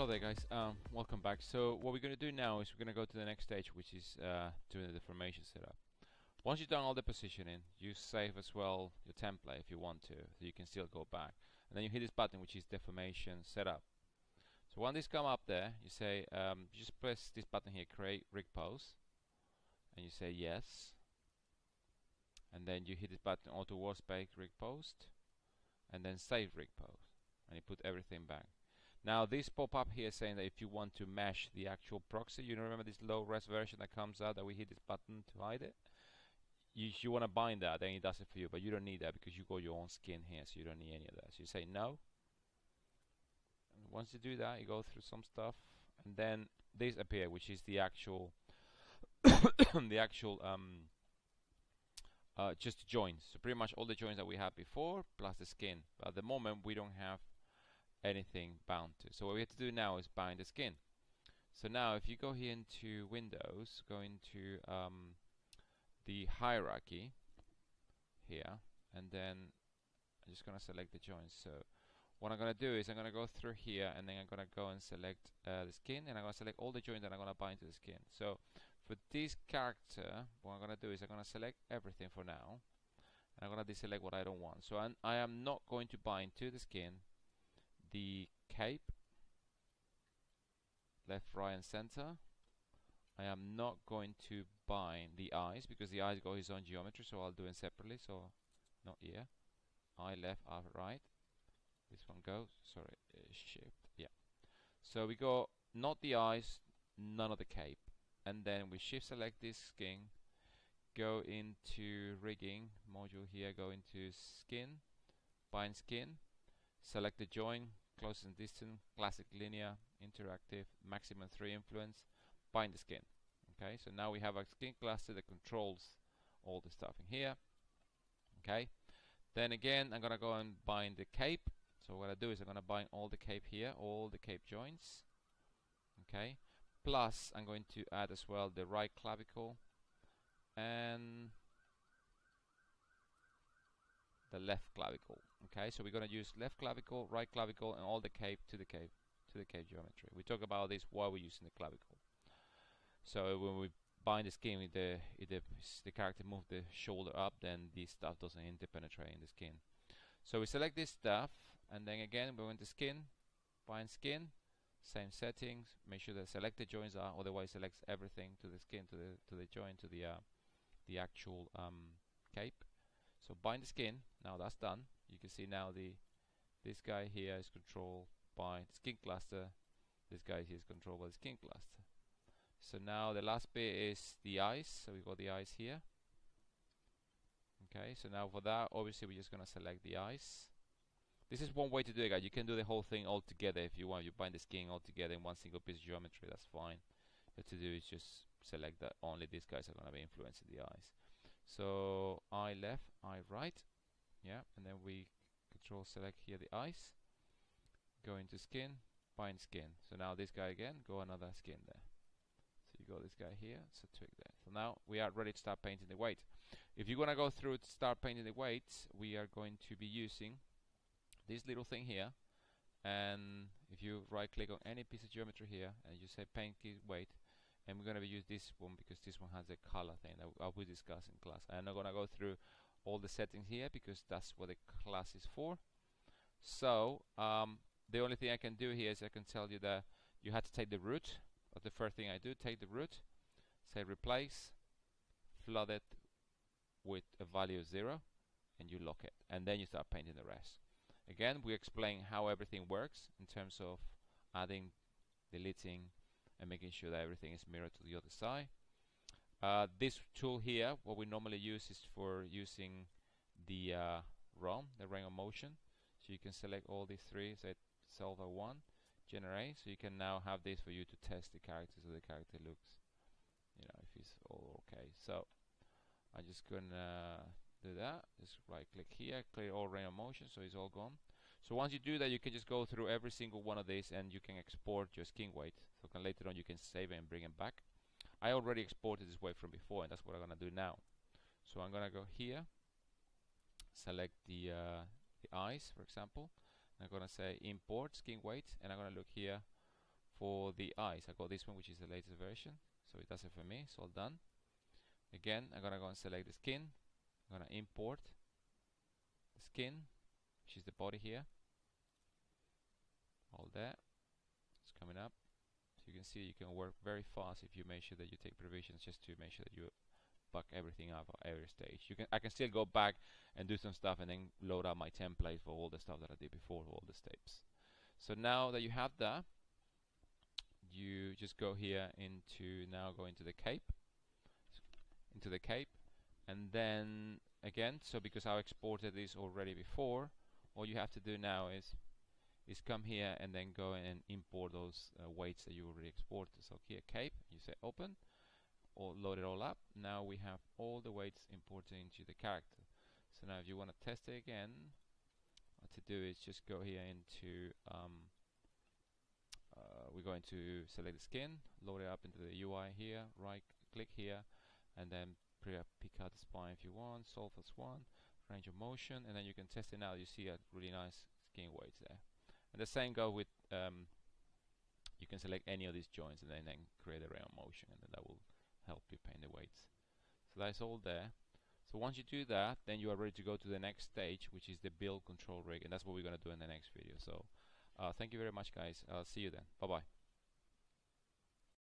Hello there guys, welcome back. So what we're going to do now is we're going to go to the next stage, which is doing the deformation setup. Once you've done all the positioning, you save as well your template if you want to, so you can still go back. And then you hit this button, which is deformation setup. So when this come up there, you say, you just press this button here, create rig pose, and you say yes. And then you hit this button, auto workspace rig post, and then save rig pose, and you put everything back. Now this pop up here saying that if you want to mesh the actual proxy, you remember this low res version that comes out that we hit this button to hide it? You want to bind that, then it does it for you, but you don't need that because you got your own skin here, so you don't need any of that. So you say no. And once you do that, you go through some stuff, and then this appear, which is the actual the actual just the joins. So pretty much all the joins that we had before plus the skin. But at the moment we don't have anything bound to. So what we have to do now is bind the skin. So now if you go here into Windows, go into the hierarchy here, and then I'm just going to select the joins. So what I'm going to do is I'm going to go through here, and then I'm going to go and select the skin, and I'm going to select all the joins that I'm going to bind to the skin. So for this character, what I'm going to do is I'm going to select everything for now, and I'm going to deselect what I don't want. So I am not going to bind to the skin the cape, left, right, and center. I am not going to bind the eyes because the eyes got his own geometry, so I'll do it separately. So not here. Eye left, eye right. This one goes. Sorry, shift. Yeah. So we go not the eyes, none of the cape, and then we shift select this skin. Go into rigging module here. Go into skin, bind skin. Select the join, closest and distant, classic linear, interactive, maximum 3 influence, bind the skin. Okay, so now we have a skin cluster that controls all the stuff in here. Okay, then again I'm gonna go and bind the cape. So what I do is I'm gonna bind all the cape here, all the cape joints. Okay, plus I'm going to add as well the right clavicle and the left clavicle. Okay, so we're going to use left clavicle, right clavicle, and all the cape to the cape geometry. We talk about this while we're using the clavicle. So when we bind the skin, if the character move the shoulder up, then this stuff doesn't interpenetrate in the skin. So we select this stuff, and then again we go into skin, bind skin, same settings. Make sure that selected joints are, otherwise selects everything to the skin, to the joint, to the actual cape. So bind the skin. Now that's done. You can see now this guy here is controlled by the skin cluster. This guy here is controlled by the skin cluster. So now the last bit is the eyes. So we got the eyes here. Okay, so now for that, obviously we're just gonna select the eyes. This is one way to do it, guys. You can do the whole thing all together if you want. You bind the skin all together in one single piece of geometry. That's fine. What to do is just select that only these guys are gonna be influencing the eyes. So eye left, eye right, yeah, and then we control select here the eyes, go into skin, bind skin. So now this guy again, go another skin there. So you got this guy here, so tweak there. So now we are ready to start painting the weight. If you're gonna go through to start painting the weights, we are going to be using this little thing here, and if you right click on any piece of geometry here and you say paint key weight, and we're going to use this one because this one has a color thing that I will discuss in class. I'm not going to go through all the settings here because that's what the class is for. So the only thing I can do here is I can tell you that you have to take the root. But the first thing I do, take the root, say replace, flood it with a value of 0, and you lock it, and then you start painting the rest. Again, we explain how everything works in terms of adding, deleting, and making sure that everything is mirrored to the other side. This tool here, what we normally use is for using the ROM, the range of motion. So you can select all these three, say solver 1, generate. So you can now have this for you to test the character, so the character looks, you know, if it's all okay. So I'm just gonna do that. Just right click here, clear all range of motion, so it's all gone. So once you do that, you can just go through every single one of these, and you can export your skin weight. So later on you can save it and bring it back. I already exported this weight from before, and that's what I'm gonna do now. So I'm gonna go here, select the eyes, for example. I'm gonna say import skin weight, and I'm gonna look here for the eyes. I got this one, which is the latest version, so it does it for me. It's all done. Again, I'm gonna go and select the skin. I'm gonna import the skin, which is the body here. All there. It's coming up. So you can see you can work very fast if you make sure that you take provisions, just to make sure that you buck everything up at every stage. I can still go back and do some stuff and then load up my template for all the stuff that I did before, all the steps. So now that you have that, you just go here go into the cape, and then again, so because I exported this already before, all you have to do now is come here and then go and import those weights that you already exported. So here, cape, you say open, or load it all up. Now we have all the weights imported into the character. So now if you want to test it again, what to do is just go here into we're going to select the skin, load it up into the UI here, right click here, and then pick out the spine if you want, solve as one, range of motion, and then you can test it now. You see a really nice skin weights there. And the same go with you can select any of these joints and then create a range of motion, and then that will help you paint the weights. So that's all there. So once you do that, then you are ready to go to the next stage, which is the build control rig, and that's what we're going to do in the next video. So thank you very much, guys. I'll see you then. Bye bye.